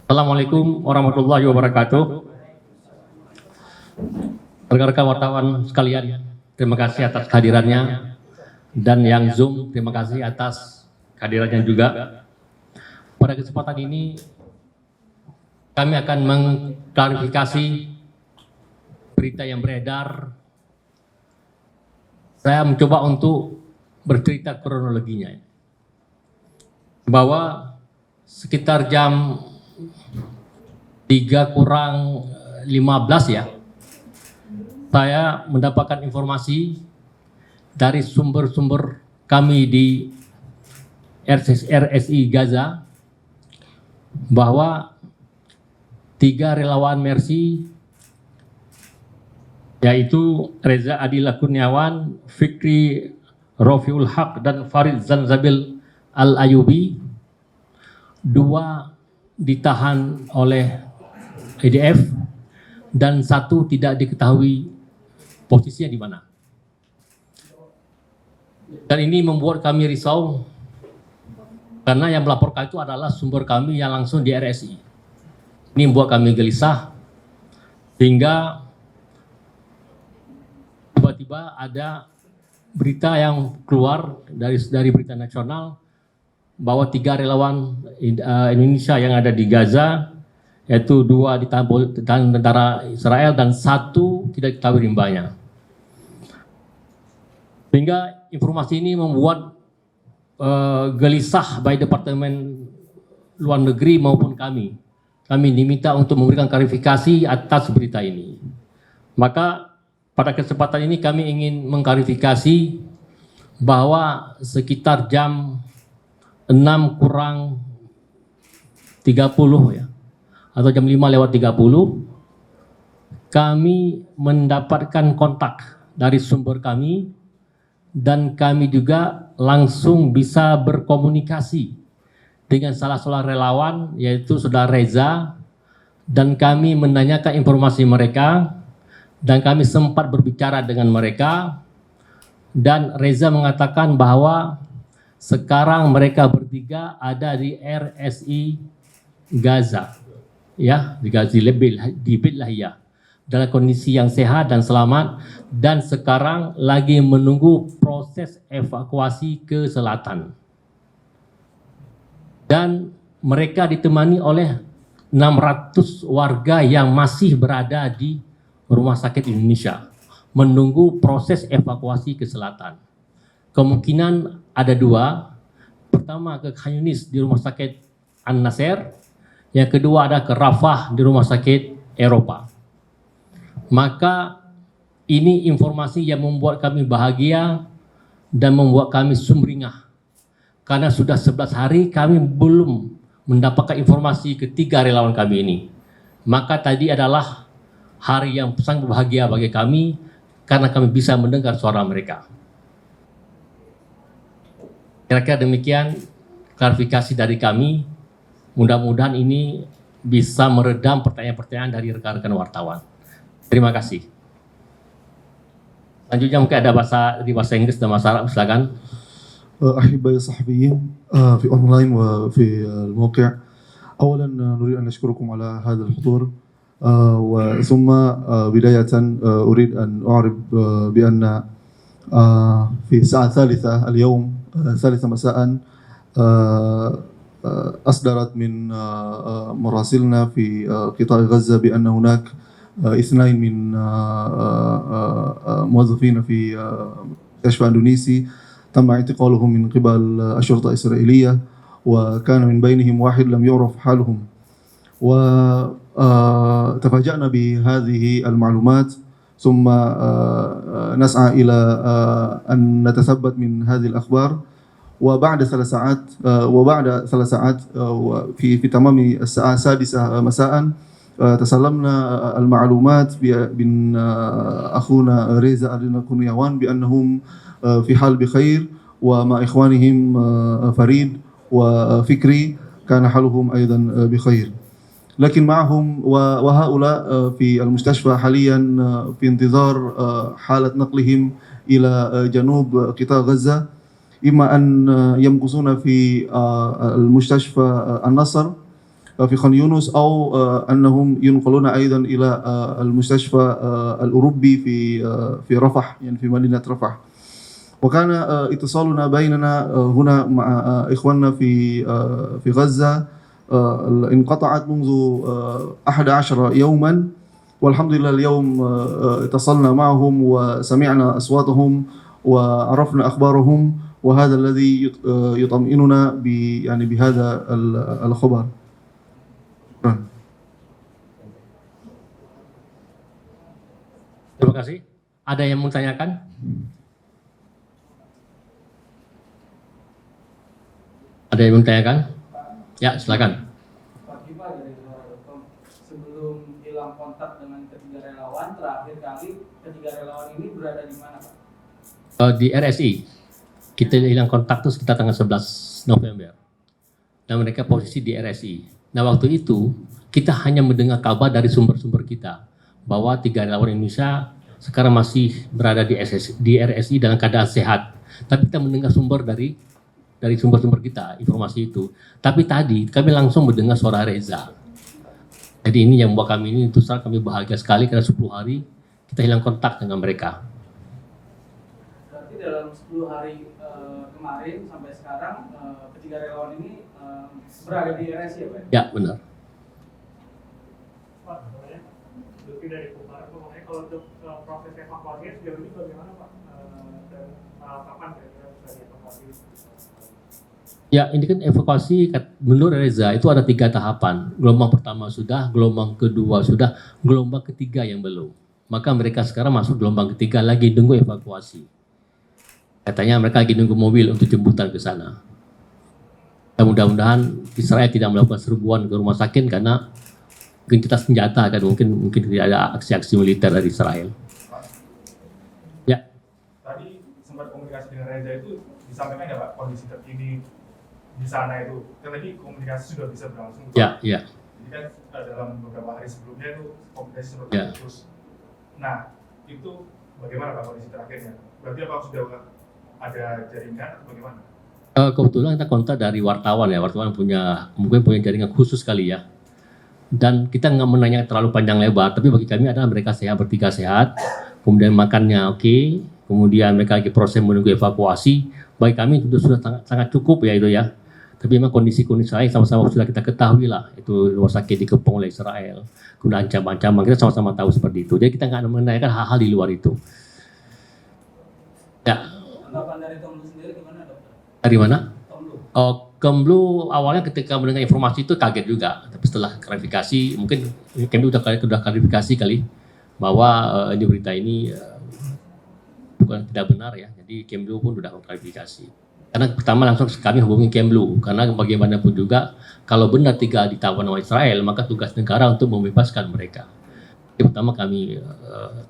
Assalamualaikum warahmatullahi wabarakatuh. Rekan-rekan wartawan sekalian, terima kasih atas kehadirannya, dan yang Zoom terima kasih atas kehadirannya juga. Pada kesempatan ini kami akan mengklarifikasi berita yang beredar. Saya mencoba untuk bercerita kronologinya, bahwa sekitar jam 3:15 ya, saya mendapatkan informasi dari sumber-sumber kami di RSI Gaza bahwa 3 relawan Mercy, yaitu Reza Adila Kurniawan, Fikri Rofiul Haq, dan Farid Zanzabil Al-Ayubi, 2 ditahan oleh EDF dan 1 tidak diketahui posisinya di mana. Dan ini membuat kami risau karena yang melaporkan itu adalah sumber kami yang langsung di RSI. Ini membuat kami gelisah sehingga tiba-tiba ada berita yang keluar dari berita nasional bahwa 3 relawan Indonesia yang ada di Gaza, yaitu 2 ditahan tentara Israel dan 1 tidak diketahui rimbanya. Sehingga informasi ini membuat gelisah baik Departemen Luar Negeri maupun kami. Kami diminta untuk memberikan klarifikasi atas berita ini. Maka pada kesempatan ini kami ingin mengklarifikasi bahwa sekitar jam 6:30 ya, atau jam 5:30, kami mendapatkan kontak dari sumber kami, dan kami juga langsung bisa berkomunikasi dengan salah seorang relawan, yaitu Saudara Reza, dan kami menanyakan informasi mereka, dan kami sempat berbicara dengan mereka, dan Reza mengatakan bahwa sekarang mereka bertiga ada di RSI Gaza, ya, di Beit Lahia, dalam kondisi yang sehat dan selamat, dan sekarang lagi menunggu proses evakuasi ke selatan. Dan mereka ditemani oleh 600 warga yang masih berada di Rumah Sakit Indonesia, menunggu proses evakuasi ke selatan. Kemungkinan ada 2, pertama ke Khan Yunis di Rumah Sakit An-Nasir, yang kedua ada ke Rafah di Rumah Sakit Eropa. Maka ini informasi yang membuat kami bahagia dan membuat kami sumringah, karena sudah 11 hari kami belum mendapatkan informasi ketiga relawan kami ini. Maka tadi adalah hari yang sangat bahagia bagi kami, karena kami bisa mendengar suara mereka. Kira-kira demikian klarifikasi dari kami. Mudah-mudahan ini bisa meredam pertanyaan-pertanyaan dari rekan-rekan wartawan. Terima kasih. Selanjutnya mungkin ada di bahasa Inggris dan bahasa Arab, silakan. أحبائي الصحفيين في أونلاين وفي الموقع، أولا نريد أن نشكركم على هذا الحضور، وثم بداية أريد أن أعرب بأن في الساعة 3 اليوم 3 مساء أصدرت من مراسلنا في قطاع غزة بأن هناك 2 من موظفين في مستشفى أندونيسي تم اعتقالهم من قبل الشرطة الإسرائيلية، وكان من بينهم 1 لم يعرف حالهم. وتفاجأنا بهذه المعلومات، ثم نسعى إلى أن نتثبت من هذه الأخبار. وبعد 3 ساعات في تمام الساعة 6 مساء تسلمنا المعلومات من أخونا ريزا أدينا كورنياوان بأنهم في حال بخير، ومع إخوانهم فريد وفكري كان حالهم أيضا بخير. لكن معهم وهؤلاء في المستشفى حاليا في انتظار حالة نقلهم إلى جنوب قطاع غزة، إما أن يمكثون في المستشفى النصر في خان يونس أو أنهم ينقلون أيضا إلى المستشفى الأوروبي في رفح، يعني في مدينة رفح. وكان اتصالنا بيننا هنا مع إخواننا في غزة انقطعت منذ 11 يوما، والحمد لله اليوم اتصلنا معهم وسمعنا أصواتهم وعرفنا أخبارهم، وهذا الذي يطمئننا يعني بهذا الخبر. Terima kasih. Ada yang mau tanyakan? Ada yang mau tanyakan? Ya, silakan. Pak Kipa dari Suara.com, sebelum hilang kontak dengan ketiga relawan, terakhir kali ketiga relawan ini berada di mana, Pak? Di RSI. Kita hilang kontak itu sekitar tanggal 11 November. Dan mereka posisi di RSI. Nah, waktu itu kita hanya mendengar kabar dari sumber-sumber kita bahwa 3 relawan Indonesia sekarang masih berada di RSI dalam keadaan sehat. Tapi kita mendengar sumber dari sumber-sumber kita, informasi itu. Tapi tadi kami langsung mendengar suara Reza. Jadi ini yang membuat kami ini terus terang kami bahagia sekali karena 10 hari kita hilang kontak dengan mereka. Berarti dalam 10 hari kemarin sampai sekarang ketiga relawan ini berada di RSI ya, Pak? Ya, benar. Pak, sebenarnya lebih dari kemarin, makanya kalau untuk proses evakuasi sejauh ini bagaimana, Pak? Dan kapan kira-kira bisa dievakuasi? Ya, ini kan evakuasi menurut Reza itu ada 3 tahapan. Gelombang pertama sudah, gelombang kedua sudah, gelombang ketiga yang belum. Maka mereka sekarang masuk gelombang ketiga lagi tunggu evakuasi. Katanya mereka lagi nunggu mobil untuk jemputan ke sana. Dan mudah-mudahan Israel tidak melakukan serbuan ke rumah sakit karena gencatan senjata kan mungkin tidak ada aksi-aksi militer dari Israel. Ya. Tadi sempat komunikasi dengan Reza itu disampaikan ya, Pak, kondisi terkini di sana itu. Kan tadi komunikasi sudah bisa berlangsung. Ya, ya. Jadi kan dalam beberapa hari sebelumnya itu komunikasi seperti Ya. itu terus. Nah, itu bagaimana, Pak, kondisi terakhirnya? Berarti apa sudah ada jaringan atau bagaimana? Kebetulan kita kontak dari wartawan ya, wartawan mungkin punya jaringan khusus kali ya. Dan kita nggak menanya terlalu panjang lebar, tapi bagi kami adalah mereka sehat, bertiga sehat, kemudian makannya oke, kemudian mereka lagi proses menunggu evakuasi. Bagi kami itu sudah sangat cukup ya itu ya. Tapi memang kondisi-kondisi lain sama-sama sudah kita ketahui lah, itu rumah sakit dikepung oleh Israel, kemudian ancaman-ancaman kita sama-sama tahu seperti itu. Jadi kita nggak menanyakan hal-hal di luar itu. Ya. Tanggapan dari Tomlu sendiri gimana, Dokter? Dari mana? Tomlu. Kemlu awalnya ketika mendengar informasi itu kaget juga, tapi setelah klarifikasi mungkin Kemlu sudah klarifikasi kali bahwa ini berita ini bukan tidak benar ya. Jadi Kemlu pun sudah klarifikasi. Karena pertama langsung kami hubungi Kemlu karena bagaimanapun juga kalau benar 3 ditawan oleh Israel maka tugas negara untuk membebaskan mereka. Jadi pertama kami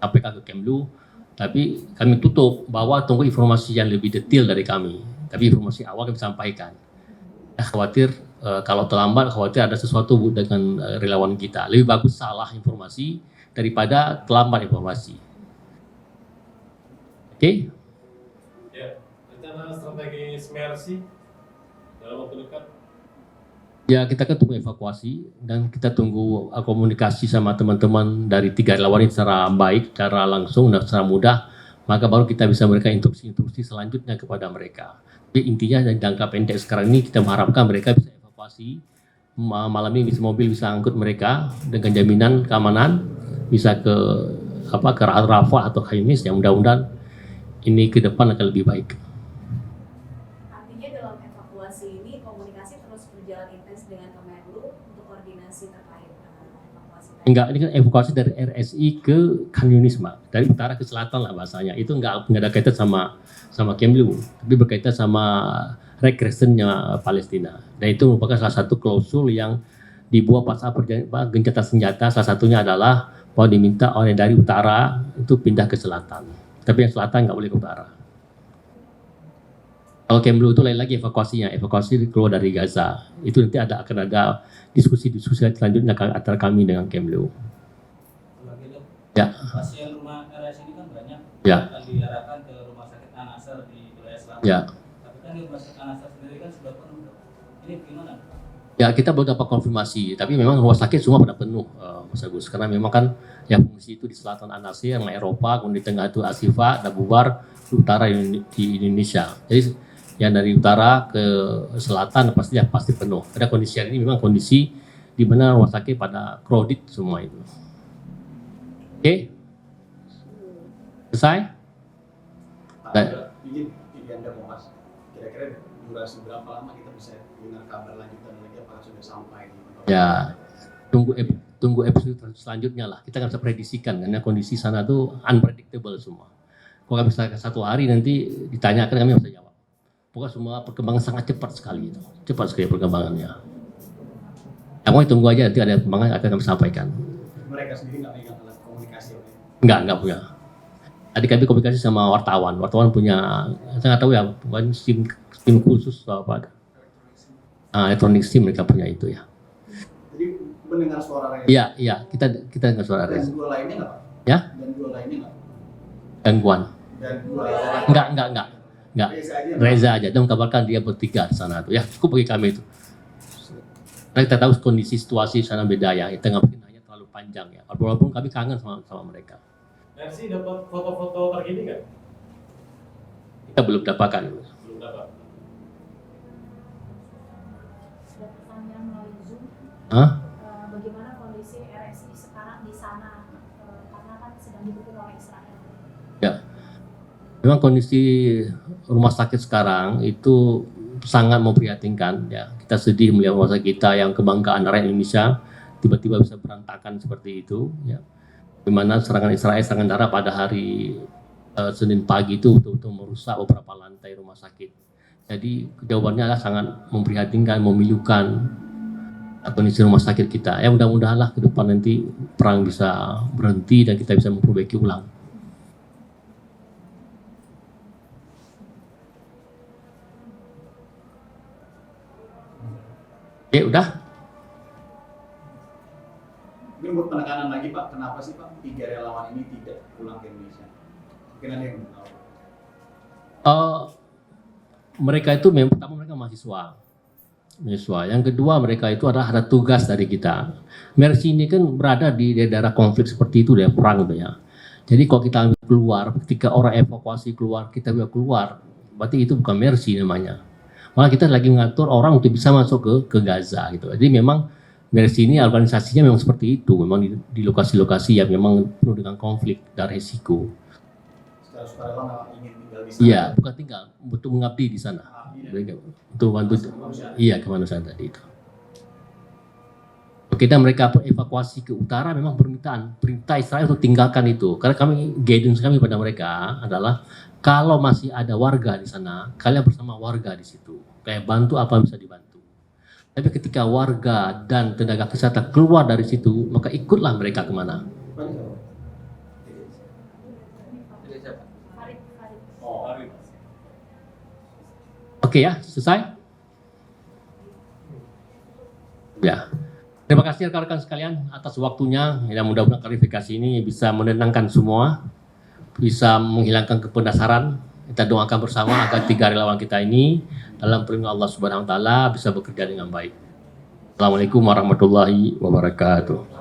sampaikan ke Kemlu, tapi kami tutup bahwa tunggu informasi yang lebih detail dari kami. Tapi informasi awal kami sampaikan. Khawatir kalau terlambat, khawatir ada sesuatu dengan relawan kita. Lebih bagus salah informasi daripada terlambat informasi. Oke? Ya, rencana strategi Mercy dalam waktu dekat. Ya, kita kan tunggu evakuasi dan kita tunggu komunikasi sama teman-teman dari 3 relawan ini secara baik, secara langsung dan secara mudah. Maka baru kita bisa memberikan instruksi-instruksi selanjutnya kepada mereka. Jadi intinya dari jangka pendek sekarang ini kita mengharapkan mereka bisa evakuasi malam ini, mobil bisa angkut mereka dengan jaminan keamanan bisa ke Rafah atau Khamis yang mudah-mudahan ini ke depan akan lebih baik. Artinya dalam evakuasi ini komunikasi terus berjalan intens dengan Kemenlu untuk koordinasi terkait evakuasi. Enggak, ini kan evakuasi dari RSI ke Khan Yunis, Mbak. Dari utara ke selatan lah bahasanya. Itu enggak ada kaitan sama Kemlu, tapi berkaitan sama regressionnya Palestina. Dan itu merupakan salah satu klausul yang dibuat pas gencatan senjata. Salah satunya adalah bahwa diminta oleh dari utara itu pindah ke selatan. Tapi yang selatan nggak boleh ke utara. Kalau Kemlu itu lain lagi evakuasinya, evakuasi keluar dari Gaza. Itu nanti akan ada diskusi-diskusi selanjutnya antara kami dengan Kemlu. Lagi, Dok. Ya. Pasien rumah RS ini kan banyak. Ya. Akan diarahkan ke rumah sakit An-Nasr di wilayah selatan. Ya. Tapi kan di rumah sakit An-Nasr sendiri kan sudah penuh, Dok. Ini gimana? Ya kita belum dapat konfirmasi, tapi memang rumah sakit semua pada penuh, Mas Agus. Karena memang kan yang fungsi itu di selatan Anasir, yang Eropa, kemudian di tengah itu Asifa, Dabubar, di utara di Indonesia. Jadi yang dari utara ke selatan pasti penuh. Pada kondisi hari ini memang kondisi di mana rumah sakit pada crowded semua itu. Oke, selesai? Izin Anda mau Mas, kira-kira durasi berapa lama kita bisa dengar kabar lanjutan lagi, apakah sudah sampai? Ya, tunggu episode selanjutnya lah. Kita nggak bisa prediksikan karena kondisi sana tuh unpredictable semua. Kalau misalnya satu hari nanti ditanyakan kami nggak bisa jawab. Pokoknya semua perkembangan sangat cepat sekali itu, cepat sekali perkembangannya. Ya, mau tunggu aja nanti ada perkembangan akan kami sampaikan. Mereka sendiri nggak pegang alat komunikasi? Nggak punya. Tadi kami komunikasi sama wartawan punya, saya nggak tahu ya, bukan SIM khusus atau apa. Electronic SIM mereka punya itu ya. Jadi mendengar suara Reza? Iya, kita dengar suara Reza. Dan dua lainnya nggak Pak? Ya? Dan dua lainnya nggak? Gangguan? Dan dua lainnya? Enggak. Reza aja, dia mengkabarkan dia bertiga di sana tuh. Ya, cukup bagi kami itu. Karena kita tahu kondisi situasi sana beda ya, kita nggak mungkin hanya terlalu panjang ya. Walaupun kami kangen sama mereka. Mercy dapat foto-foto terkini nggak? Kita belum dapatkan. Belum dapat. Ada pertanyaan melalui Zoom. Hah? Bagaimana kondisi RSI sekarang di sana? Karena kan sedang didukung oleh Israel. Ya. Memang kondisi rumah sakit sekarang itu sangat memprihatinkan ya. Kita sedih melihat rumah sakit kita yang kebanggaan rakyat Indonesia tiba-tiba bisa berantakan seperti itu ya. Di mana serangan Israel, serangan darat pada hari Senin pagi itu betul-betul merusak beberapa lantai rumah sakit. Jadi jawabannya adalah sangat memprihatinkan, memilukan kondisi rumah sakit kita. Ya mudah-mudahanlah ke depan nanti perang bisa berhenti dan kita bisa memperbaiki ulang. Oke, udah? Ini buat penekanan lagi Pak, kenapa sih Pak 3 relawan ini tidak pulang ke Indonesia? Mungkin ada yang tahu. Mereka itu memang pertama mereka mahasiswa. Yang kedua mereka itu adalah ada tugas dari kita. Mercy ini kan berada di daerah konflik seperti itu, daerah perang gitu ya. Jadi kalau kita ambil keluar, ketika orang evakuasi keluar, kita bisa keluar, berarti itu bukan Mercy namanya. Malah kita lagi mengatur orang untuk bisa masuk ke Gaza gitu. Jadi memang Mercy ini organisasinya memang seperti itu, memang di lokasi-lokasi yang memang penuh dengan konflik dan resiko. Secara sukarela ingin tinggal di sana? Iya, bukan tinggal, betul mengabdi di sana. Untuk bantu, iya kemanusiaan tadi itu. Kita mereka evakuasi ke utara memang perintah Israel untuk tinggalkan itu. Karena guidance kami pada mereka adalah kalau masih ada warga di sana, kalian bersama warga di situ. Kayak bantu apa yang bisa dibantu. Tapi ketika warga dan tenaga kesehatan keluar dari situ, maka ikutlah mereka kemana. Oke ya, selesai? Ya. Terima kasih rekan-rekan sekalian atas waktunya. Ya, mudah-mudahan klarifikasi ini bisa menenangkan semua, bisa menghilangkan kepenasaran. Kita doakan bersama agar 3 relawan kita ini dalam perlindungan Allah Subhanahu wa taala bisa bekerja dengan baik. Assalamualaikum warahmatullahi wabarakatuh.